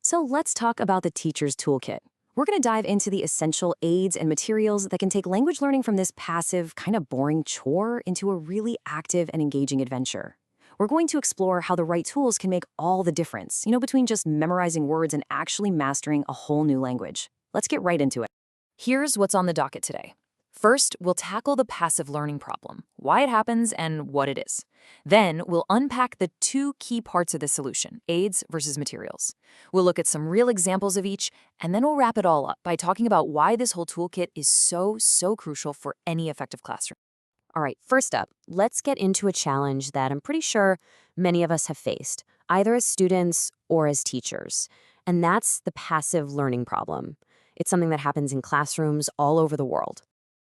So let's talk about the teacher's toolkit. We're going to dive into the essential aids and materials that can take language learning from this passive, kind of boring chore into a really active and engaging adventure. We're going to explore how the right tools can make all the difference, between just memorizing words and actually mastering a whole new language. Let's get right into it. Here's what's on the docket today. First, we'll tackle the passive learning problem, why it happens and what it is. Then, we'll unpack the two key parts of the solution, aids versus materials. We'll look at some real examples of each, and then we'll wrap it all up by talking about why this whole toolkit is so crucial for any effective classroom. All right, first up, let's get into a challenge that I'm pretty sure many of us have faced, either as students or as teachers, and that's the passive learning problem. It's something that happens in classrooms all over the world.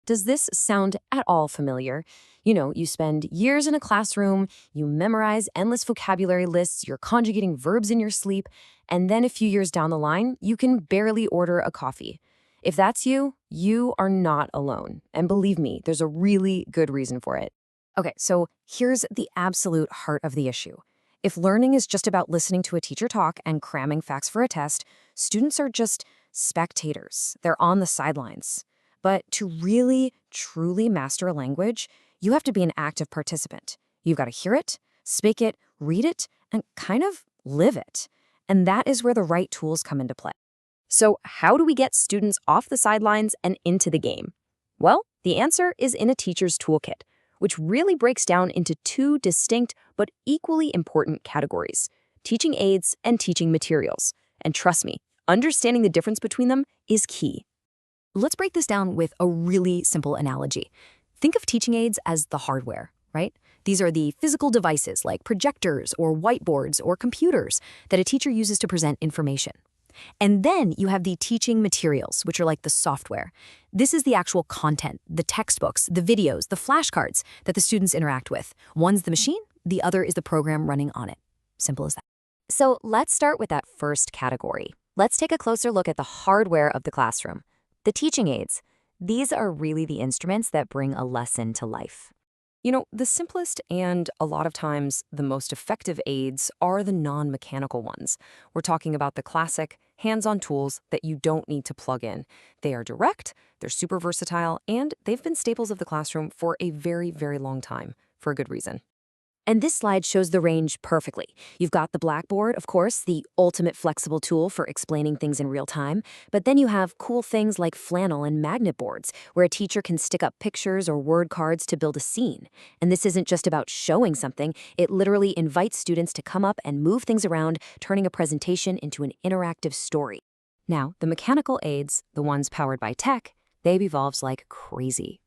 Does this sound at all familiar? You spend years in a classroom, you memorize endless vocabulary lists, you're conjugating verbs in your sleep, and then a few years down the line, you can barely order a coffee. If that's you, you are not alone. And believe me, there's a really good reason for it. Okay, so here's the absolute heart of the issue. If learning is just about listening to a teacher talk and cramming facts for a test, students are just spectators. They're on the sidelines. But to really, truly master a language, you have to be an active participant. You've got to hear it, speak it, read it, and kind of live it. And that is where the right tools come into play. So how do we get students off the sidelines and into the game? Well, the answer is in a teacher's toolkit, which really breaks down into two distinct but equally important categories, teaching aids and teaching materials. And trust me, understanding the difference between them is key. Let's break this down with a really simple analogy. Think of teaching aids as the hardware, right? These are the physical devices like projectors or whiteboards or computers that a teacher uses to present information. And then you have the teaching materials, which are like the software. This is the actual content, the textbooks, the videos, the flashcards that the students interact with. One's the machine, the other is the program running on it. Simple as that. So let's start with that first category. Let's take a closer look at the hardware of the classroom. The teaching aids. These are really the instruments that bring a lesson to life. The simplest and a lot of times the most effective aids are the non-mechanical ones. We're talking about the classic hands-on tools that you don't need to plug in. They are direct, they're super versatile, and they've been staples of the classroom for a very long time, for a good reason. And this slide shows the range perfectly. You've got the Blackboard, of course, the ultimate flexible tool for explaining things in real time. But then you have cool things like flannel and magnet boards, where a teacher can stick up pictures or word cards to build a scene. And this isn't just about showing something. It literally invites students to come up and move things around, turning a presentation into an interactive story. Now, the mechanical aids, the ones powered by tech, they've evolved like crazy.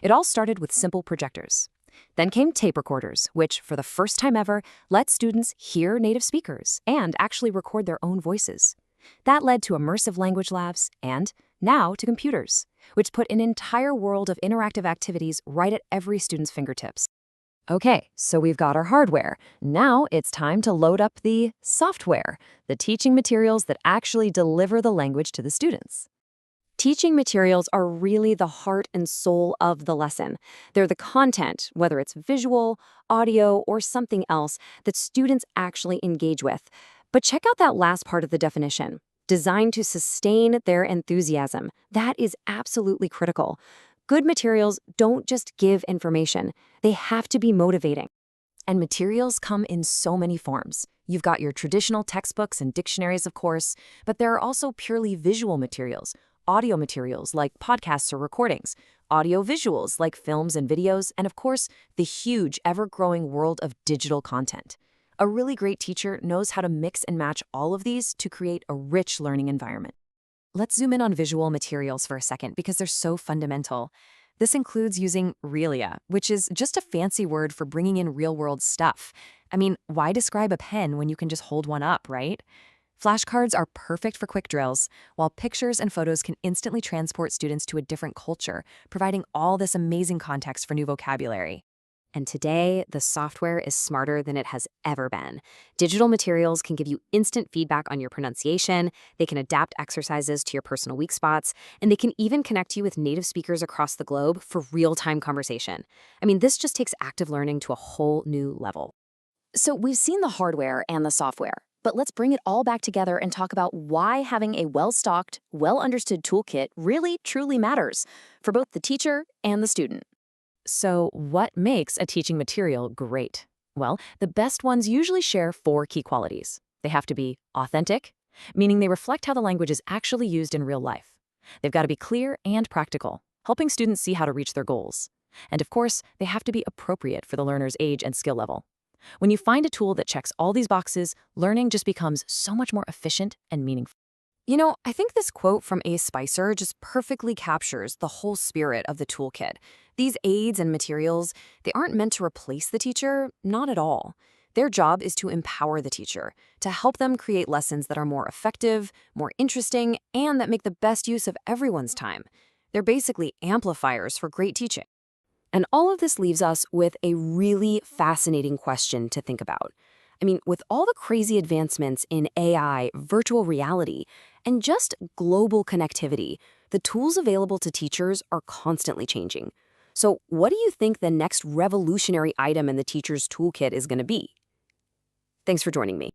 It all started with simple projectors. Then came tape recorders, which, for the first time ever, let students hear native speakers and actually record their own voices. That led to immersive language labs and, now, to computers, which put an entire world of interactive activities right at every student's fingertips. Okay, so we've got our hardware. Now it's time to load up the software, the teaching materials that actually deliver the language to the students. Teaching materials are really the heart and soul of the lesson. They're the content, whether it's visual, audio, or something else, that students actually engage with. But check out that last part of the definition, designed to sustain their enthusiasm. That is absolutely critical. Good materials don't just give information. They have to be motivating. And materials come in so many forms. You've got your traditional textbooks and dictionaries, of course, but there are also purely visual materials. Audio materials like podcasts or recordings, audio visuals like films and videos, and of course, the huge, ever-growing world of digital content. A really great teacher knows how to mix and match all of these to create a rich learning environment. Let's zoom in on visual materials for a second because they're so fundamental. This includes using Realia, which is just a fancy word for bringing in real-world stuff. I mean, why describe a pen when you can just hold one up, right? Flashcards are perfect for quick drills, while pictures and photos can instantly transport students to a different culture, providing all this amazing context for new vocabulary. And today, the software is smarter than it has ever been. Digital materials can give you instant feedback on your pronunciation, they can adapt exercises to your personal weak spots, and they can even connect you with native speakers across the globe for real-time conversation. I mean, this just takes active learning to a whole new level. So we've seen the hardware and the software. But let's bring it all back together and talk about why having a well-stocked, well-understood toolkit really, truly matters for both the teacher and the student. So, what makes a teaching material great? Well, the best ones usually share four key qualities. They have to be authentic, meaning they reflect how the language is actually used in real life. They've got to be clear and practical, helping students see how to reach their goals. And of course, they have to be appropriate for the learner's age and skill level. When you find a tool that checks all these boxes, learning just becomes so much more efficient and meaningful. I think this quote from Ace Spicer just perfectly captures the whole spirit of the toolkit. These aids and materials, they aren't meant to replace the teacher, not at all. Their job is to empower the teacher, to help them create lessons that are more effective, more interesting, and that make the best use of everyone's time. They're basically amplifiers for great teaching. And all of this leaves us with a really fascinating question to think about. With all the crazy advancements in AI, virtual reality, and just global connectivity, the tools available to teachers are constantly changing. So, what do you think the next revolutionary item in the teacher's toolkit is going to be? Thanks for joining me.